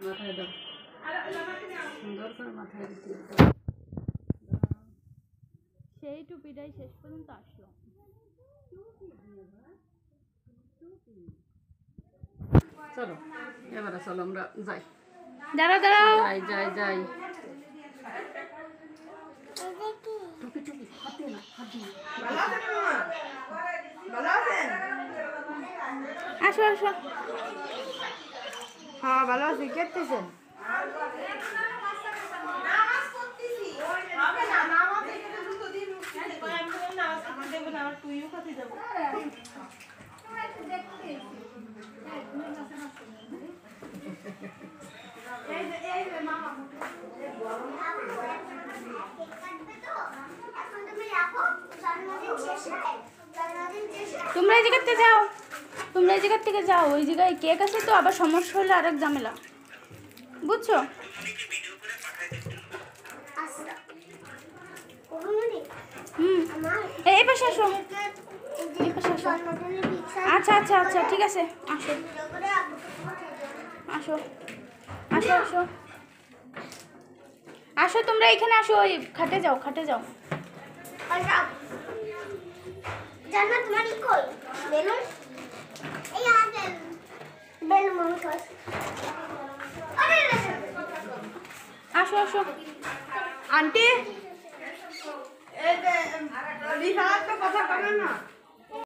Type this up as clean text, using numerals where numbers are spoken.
মাথায় দাও, সুন্দর করে মাথায় দিতে। সেই টুপিটাই শেষ পর্যন্ত আসলো। চলো এবারে চলো আমরা যাই। দাঁড়াও দাঁড়াও, যাই যাই যাই। টুপি টুপি হাতে না, হাতে না। আসো আসো। হ্যাঁ ভালো আছি, কেটেছেন? তোমরা এই জায়গাতে যাও, তোমরা এই জায়গার থেকে যাও। ওই জায়গায় কেক আছে তো, আবার সমস্যা হলে আরেক ঝামেলা, বুঝছো? এই পাশে আসো, এই পাশে আসো। আচ্ছা আচ্ছা আচ্ছা, ঠিক আছে, আসো আসো আসো আসো আসো, তোমরা এখানে আসো, ওই খাটে যাও, খাটে যাও। জান্নাত তোমার কই বেলুন? এই আগে বেলুন মনে কর। আরে আসো আসো। আন্টি এই যে রিহাত তো কথা বলে না।